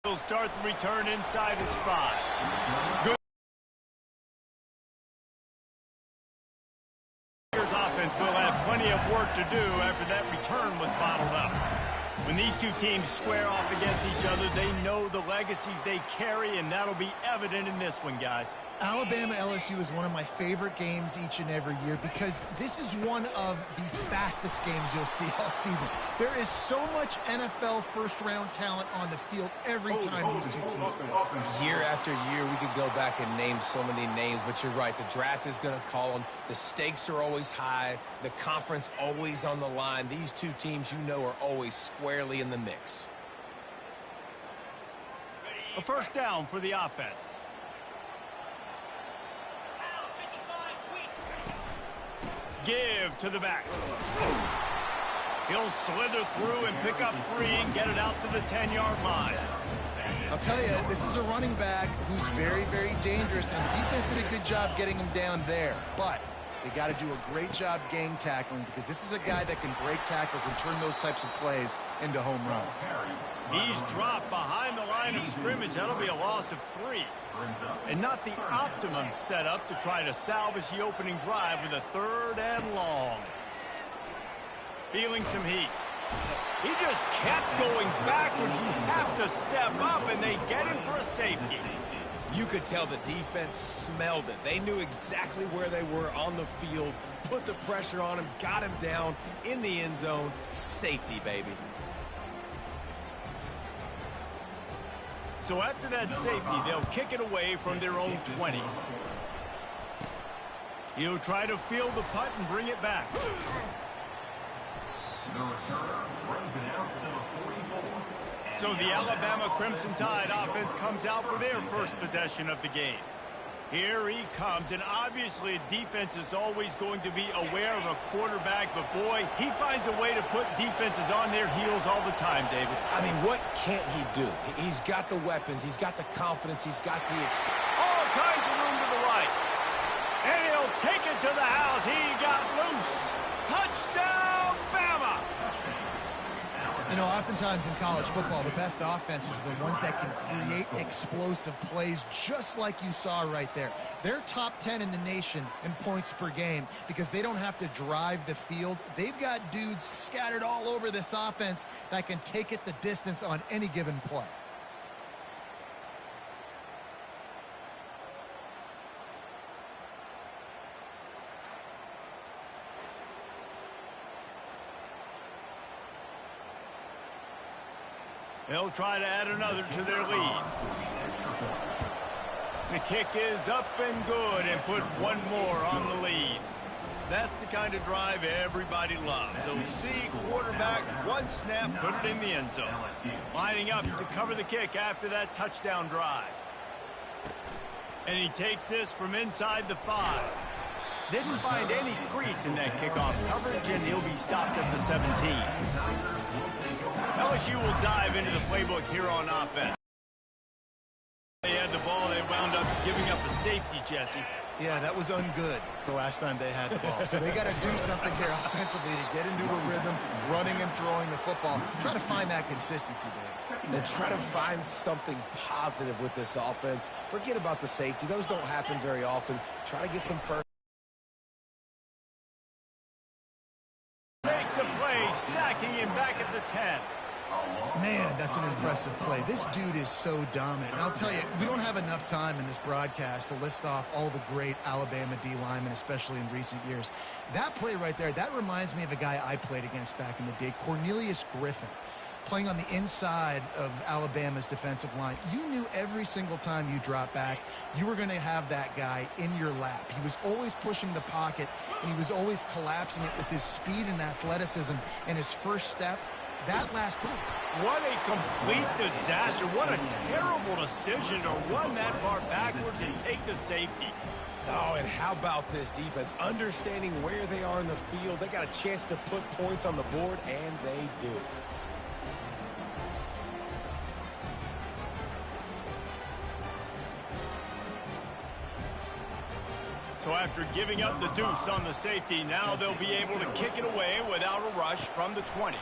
He'll start the return inside his spot. Good. Offense will have plenty of work to do after that return was bottled up. When these two teams square off against each other, they know the legacies they carry, and that'll be evident in this one, guys. Alabama-LSU is one of my favorite games each and every year because this is one of the fastest games you'll see all season. There is so much NFL first-round talent on the field every time these two teams play. Year after year, we could go back and name so many names, but you're right. The draft is going to call them. The stakes are always high. The conference always on the line. These two teams, you know, are always squarely in the mix. A first down for the offense. Give to the back. He'll slither through and pick up 3 and get it out to the 10-yard line. I'll tell you, this is a running back who's very, very dangerous, and the defense did a good job getting him down there. But they got to do a great job gang tackling because this is a guy that can break tackles and turn those types of plays into home runs. He's dropped behind the line of scrimmage. That'll be a loss of 3. And not the optimum setup to try to salvage the opening drive with a 3rd and long. Feeling some heat. He just kept going backwards. You have to step up, and they get him for a safety. You could tell the defense smelled it. They knew exactly where they were on the field, put the pressure on him, got him down in the end zone. Safety, baby. So after that safety, they'll kick it away from their own 20. He'll try to field the punt and bring it back. The returner brings it out to the 44. So the Alabama Crimson Tide offense comes out for their first possession of the game. Here he comes, and obviously defense is always going to be aware of a quarterback, but boy, he finds a way to put defenses on their heels all the time, David. I mean, what can't he do? He's got the weapons, he's got the confidence, he's got the experience. All kinds of room to the right. And he'll take it to the house. He got loose. Touchdown, Bama! You know, oftentimes in college football, the best offenses are the ones that can create explosive plays just like you saw right there. They're top 10 in the nation in points per game because they don't have to drive the field. They've got dudes scattered all over this offense that can take it the distance on any given play. They'll try to add another to their lead. The kick is up and good and put one more on the lead. That's the kind of drive everybody loves. OC quarterback, one snap, put it in the end zone. Lining up to cover the kick after that touchdown drive. And he takes this from inside the 5. Didn't find any crease in that kickoff coverage, and he'll be stopped at the 17. LSU will dive into the playbook here on offense. They had the ball. They wound up giving up a safety, Jesse. Yeah, that was ungood the last time they had the ball. So they got to do something here offensively to get into a rhythm, running and throwing the football. Try to find that consistency, Dave. And try to find something positive with this offense. Forget about the safety. Those don't happen very often. Try to get some first. Makes a play, sacking him back at the 10. Man, that's an impressive play. This dude is so dominant. And I'll tell you, we don't have enough time in this broadcast to list off all the great Alabama D linemen, especially in recent years. That play right there, that reminds me of a guy I played against back in the day, Cornelius Griffin, playing on the inside of Alabama's defensive line. You knew every single time you dropped back, you were going to have that guy in your lap. He was always pushing the pocket, and he was always collapsing it with his speed and athleticism and his first step. That last play. What a complete disaster. What a terrible decision to run that far backwards and take the safety. Oh, and how about this defense? Understanding where they are in the field. They got a chance to put points on the board, and they do. So after giving up the deuce on the safety, now they'll be able to kick it away without a rush from the 20.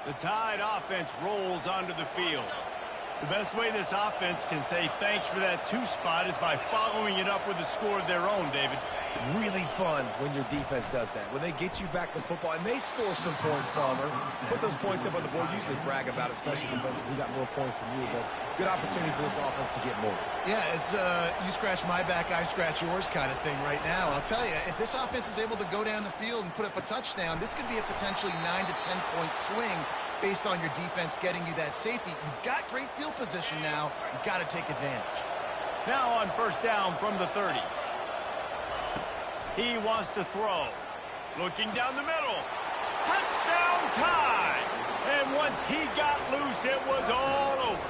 The Tide offense rolls onto the field. The best way this offense can say thanks for that 2 spot is by following it up with a score of their own, David. Really fun when your defense does that. When they get you back the football, and they score some points, Palmer. Put those points up on the board. Usually brag about it, especially defensively. We got more points than you, but good opportunity for this offense to get more. Yeah, it's you scratch my back, I scratch yours kind of thing right now. I'll tell you, if this offense is able to go down the field and put up a touchdown, this could be a potentially 9 to 10 point swing based on your defense getting you that safety. You've got great field position now. You've got to take advantage. Now on first down from the 30. He wants to throw. Looking down the middle. Touchdown Tide! And once he got loose, it was all over.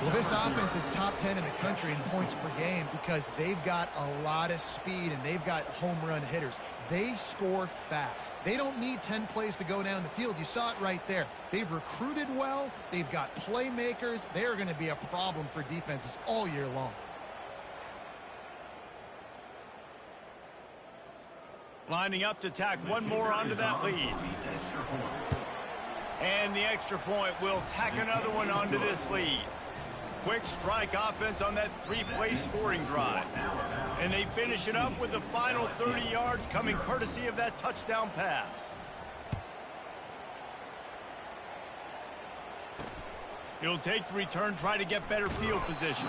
Well, this offense is top 10 in the country in points per game because they've got a lot of speed and they've got home run hitters. They score fast. They don't need 10 plays to go down the field. You saw it right there. They've recruited well. They've got playmakers. They are going to be a problem for defenses all year long. Lining up to tack one more onto that lead. And the extra point will tack another one onto this lead. Quick strike offense on that 3-play scoring drive. And they finish it up with the final 30 yards coming courtesy of that touchdown pass. He'll take the return, try to get better field position.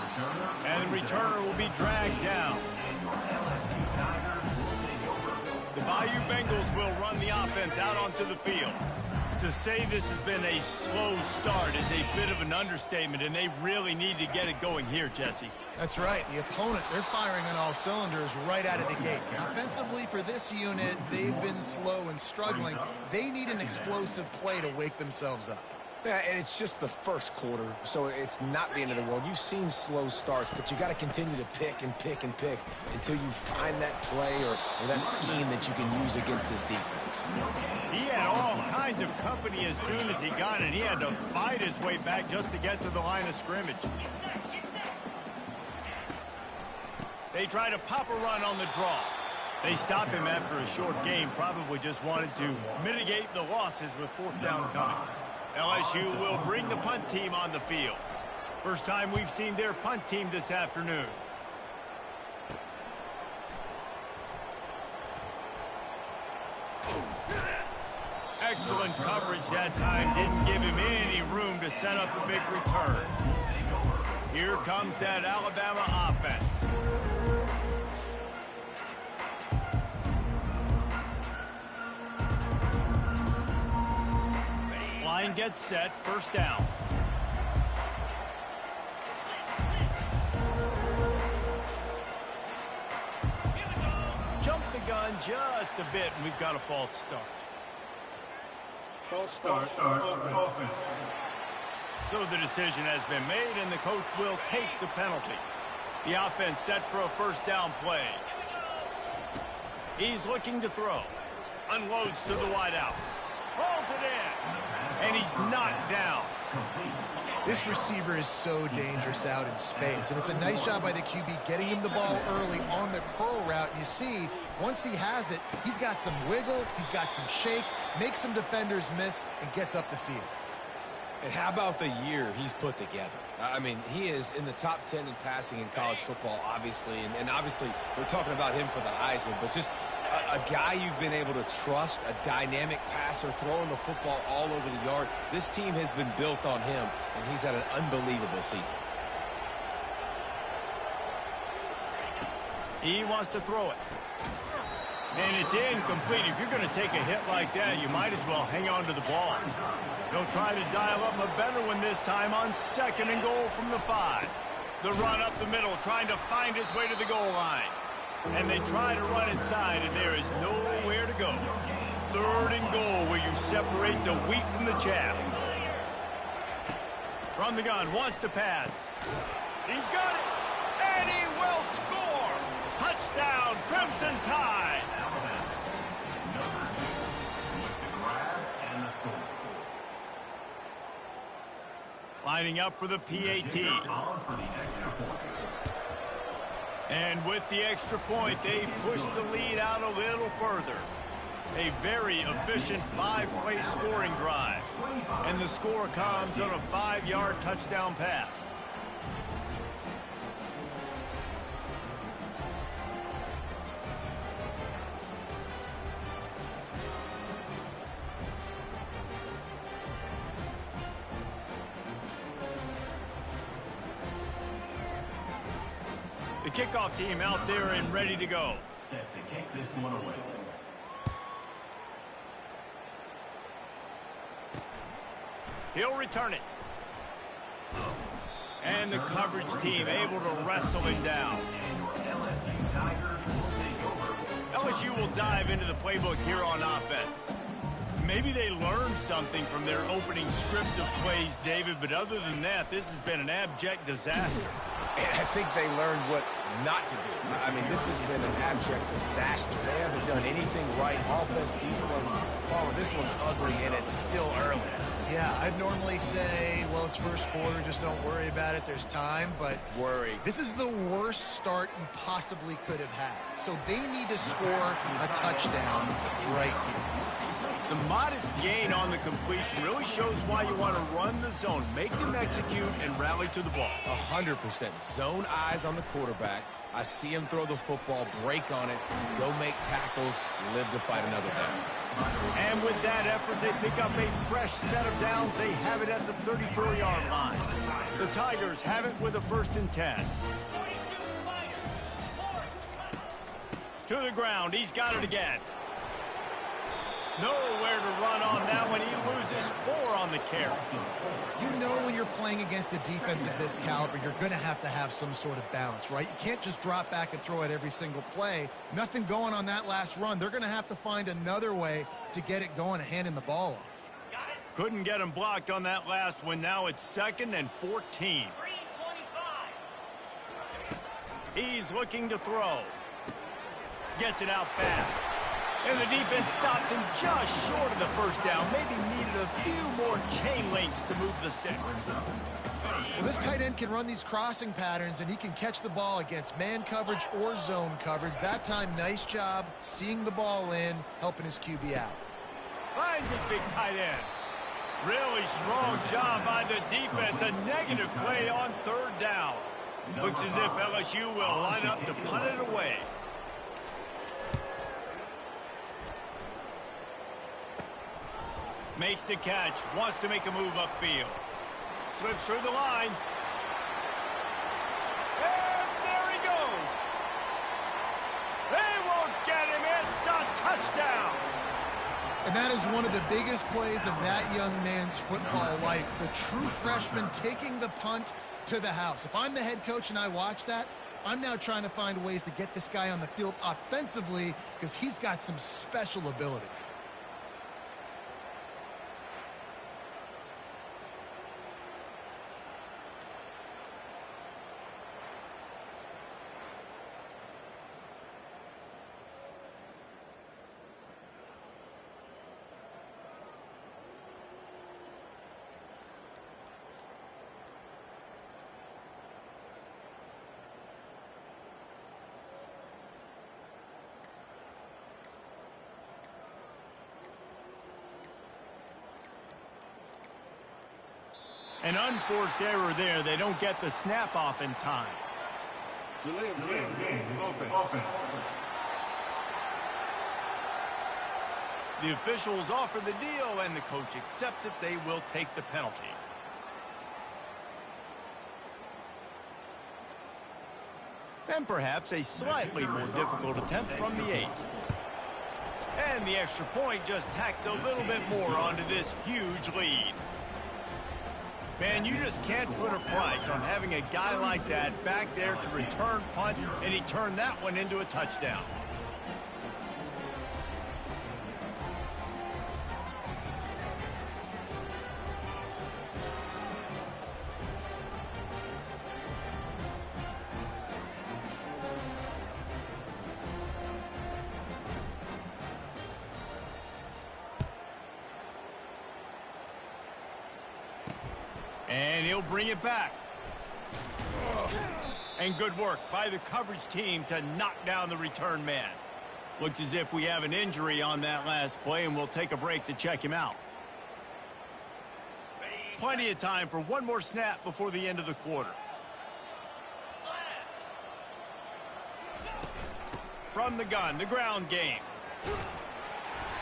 And the returner will be dragged down. The Bayou Bengals will run the offense out onto the field. To say this has been a slow start is a bit of an understatement, and they really need to get it going here, Jesse. That's right. The opponent, they're firing on all cylinders right out of the gate. Offensively, for this unit, they've been slow and struggling. They need an explosive play to wake themselves up. Yeah, and it's just the first quarter, so it's not the end of the world. You've seen slow starts, but you got to continue to pick and pick and pick until you find that play or that scheme that you can use against this defense. He had all kinds of company as soon as he got it. He had to fight his way back just to get to the line of scrimmage. They try to pop a run on the draw. They stop him after a short game, probably just wanted to mitigate the losses with fourth down coming. LSU will bring the punt team on the field. First time we've seen their punt team this afternoon. Excellent coverage that time. Didn't give him any room to set up a big return. Here comes that Alabama offense. Line gets set, first down. Jump the gun just a bit, and we've got a false start. False start. Offense. So the decision has been made, and the coach will take the penalty. The offense set for a first down play. He's looking to throw. Unloads to the wideout. Hauls it in. And he's knocked down. This receiver is so dangerous out in space, and it's a nice job by the QB getting him the ball early on the curl route. You see, once he has it, he's got some wiggle, he's got some shake, makes some defenders miss, and gets up the field. And how about the year he's put together? I mean, he is in the top 10 in passing in college football, obviously. And obviously, we're talking about him for the Heisman, but just a guy you've been able to trust, a dynamic passer, throwing the football all over the yard. This team has been built on him, and he's had an unbelievable season. He wants to throw it. And it's incomplete. If you're going to take a hit like that, you might as well hang on to the ball. They'll try to dial up a better one this time on 2nd and goal from the 5. The run up the middle, trying to find its way to the goal line. And they try to run inside, and there is nowhere to go. 3rd and goal, where you separate the wheat from the chaff. From the gun, wants to pass. He's got it, and he will score. Touchdown, Crimson Tide. Lining up for the PAT. And with the extra point, they push the lead out a little further. A very efficient 5-play scoring drive. And the score comes on a 5-yard touchdown pass. The kickoff team out there and ready to go. Set to kick this one away. He'll return it. And the coverage team able to wrestle him down. LSU will dive into the playbook here on offense. Maybe they learned something from their opening script of plays, David, but other than that, this has been an abject disaster. And I think they learned what not to do. I mean, this has been an abject disaster. They haven't done anything right. Offense, defense. Palmer, this one's ugly, and it's still early. Yeah, I'd normally say, well, it's first quarter, just don't worry about it. There's time, but Worry. this is the worst start you possibly could have had. So they need to score a touchdown right here. The modest gain on the completion really shows why you want to run the zone, make them execute, and rally to the ball. 100%. Zone eyes on the quarterback. I see him throw the football, break on it, go make tackles, live to fight another down. And with that effort, they pick up a fresh set of downs. They have it at the 34-yard line. The Tigers have it with a 1st and 10. To the ground. He's got it again. Nowhere to run on that one. He loses 4 on the carry. You know when you're playing against a defense of this caliber, you're going to have some sort of balance, right? You can't just drop back and throw it every single play. Nothing going on that last run. They're going to have to find another way to get it going and handing the ball off. Couldn't get him blocked on that last one. Now it's 2nd and 14. He's looking to throw. Gets it out fast. And the defense stops him just short of the 1st down. Maybe needed a few more chain links to move the sticks. Well, this tight end can run these crossing patterns, and he can catch the ball against man coverage or zone coverage. That time, nice job seeing the ball in, helping his QB out. Finds his big tight end. Really strong job by the defense. A negative play on 3rd down. Looks as if LSU will line up to punt it away. Makes the catch, wants to make a move upfield. Slips through the line. And there he goes. They won't get him. It's a touchdown. And that is one of the biggest plays of that young man's football life. The true freshman taking the punt to the house. If I'm the head coach and I watch that, I'm now trying to find ways to get this guy on the field offensively because he's got some special ability. An unforced error there. They don't get the snap off in time. Offense. The officials offer the deal, and the coach accepts it. They will take the penalty. And perhaps a slightly more difficult attempt from the 8. And the extra point just tacks a little bit more onto this huge lead. Man, you just can't put a price on having a guy like that back there to return punts, and he turned that one into a touchdown. And he'll bring it back. And good work by the coverage team to knock down the return man. Looks as if we have an injury on that last play, and we'll take a break to check him out. Plenty of time for one more snap before the end of the quarter. From the gun, the ground game.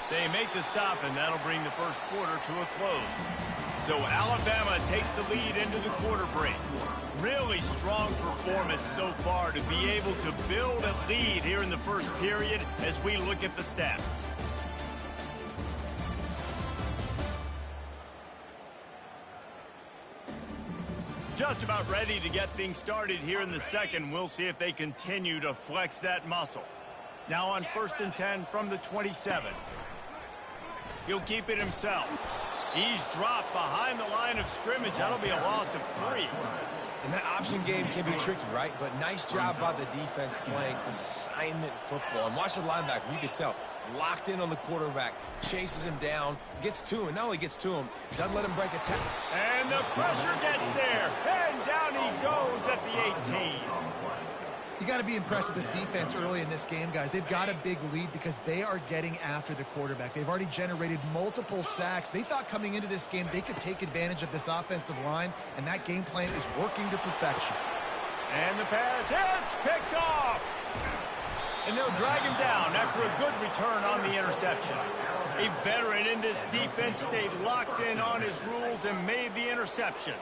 They make the stop, and that'll bring the first quarter to a close. So Alabama takes the lead into the quarter break. Really strong performance so far to be able to build a lead here in the first period as we look at the stats. Just about ready to get things started here in the second. We'll see if they continue to flex that muscle. Now on 1st and 10 from the 27. He'll keep it himself. He's dropped behind the line of scrimmage. That'll be a loss of 3. And that option game can be tricky, right? But nice job by the defense playing assignment football. And watch the linebacker. You can tell. Locked in on the quarterback. Chases him down. Gets to him. And not only gets to him, doesn't let him break a tackle. And the pressure gets there. And down he goes at the 18. You got to be impressed with this defense early in this game, guys. They've got a big lead because they are getting after the quarterback. They've already generated multiple sacks. They thought coming into this game they could take advantage of this offensive line, and that game plan is working to perfection. And the pass hits, picked off. And they'll drag him down after a good return on the interception. A veteran in this defense stayed locked in on his rules and made the interception.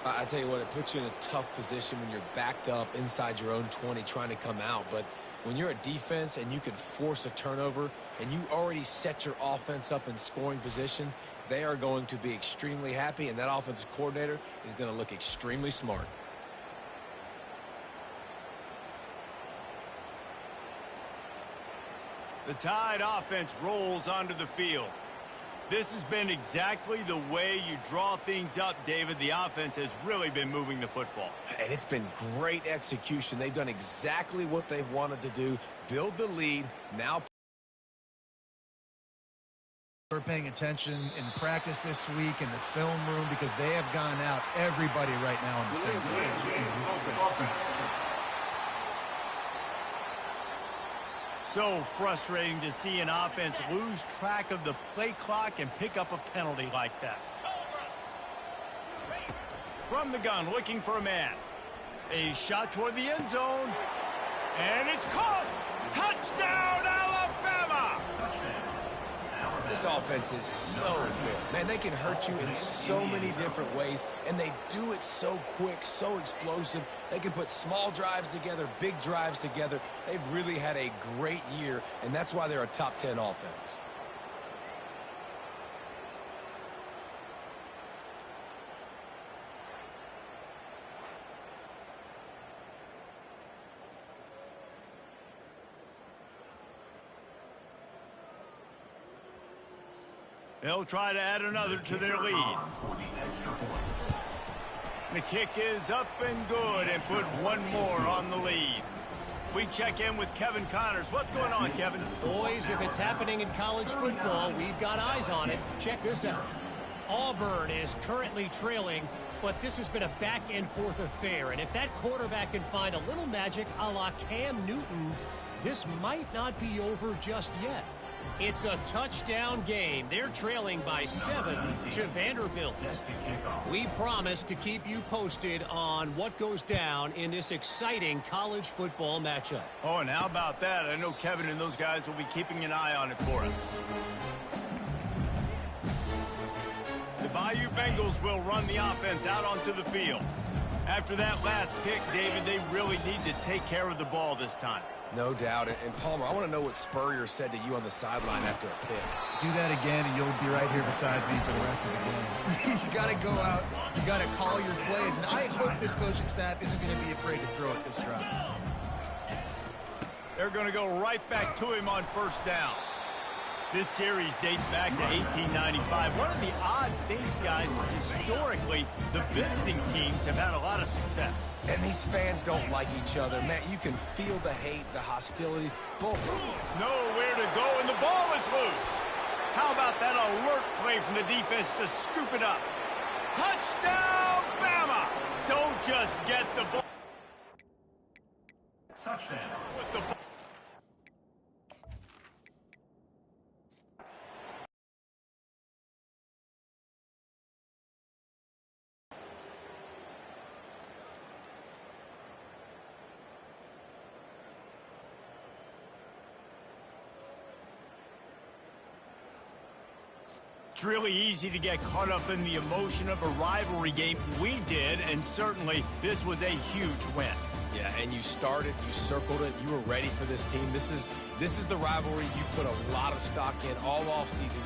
I tell you what, it puts you in a tough position when you're backed up inside your own 20 trying to come out. But when you're a defense and you can force a turnover and you already set your offense up in scoring position, they are going to be extremely happy, and that offensive coordinator is going to look extremely smart. The Tide offense rolls onto the field. This has been exactly the way you draw things up, David. The offense has really been moving the football. And it's been great execution. They've done exactly what they've wanted to do. Build the lead. Now We're paying attention in practice this week in the film room because they have gone out everybody right now on the same page. So frustrating to see an offense lose track of the play clock and pick up a penalty like that. From the gun, looking for a man. A shot toward the end zone. And it's caught! Touchdown, Alabama! this offense is so good. Man, they can hurt you in so many different ways, and they do it so quick, so explosive. They can put small drives together, big drives together. They've really had a great year, and that's why they're a top 10 offense. They'll try to add another to their lead. The kick is up and good and put one more on the lead. We check in with Kevin Connors. What's going on, Kevin? Boys, if it's happening in college football, we've got eyes on it. Check this out. Auburn is currently trailing, but this has been a back-and-forth affair. And if that quarterback can find a little magic a la Cam Newton, this might not be over just yet. It's a touchdown game. They're trailing by 7 to Vanderbilt. We promise to keep you posted on what goes down in this exciting college football matchup. Oh, and how about that? I know Kevin and those guys will be keeping an eye on it for us. The Bayou Bengals will run the offense out onto the field. After that last pick, David, they really need to take care of the ball this time. No doubt. And Palmer, I want to know what Spurrier said to you on the sideline after a pick. Do that again, and you'll be right here beside me for the rest of the game. You got to go out. You got to call your plays. And I hope this coaching staff isn't going to be afraid to throw it this drive. They're going to go right back to him on first down. This series dates back to 1895. One of the odd things, guys, is historically the visiting teams have had a lot of success. And these fans don't like each other. Man, you can feel the hate, the hostility. Both. Nowhere to go, and the ball is loose. How about that alert play from the defense to scoop it up? Touchdown, Bama! Don't just get the ball. Touchdown. With the ball. It's really easy to get caught up in the emotion of a rivalry game. We did, and certainly this was a huge win. Yeah, and you started, you circled it, you were ready for this team. This is the rivalry you put a lot of stock in all offseason.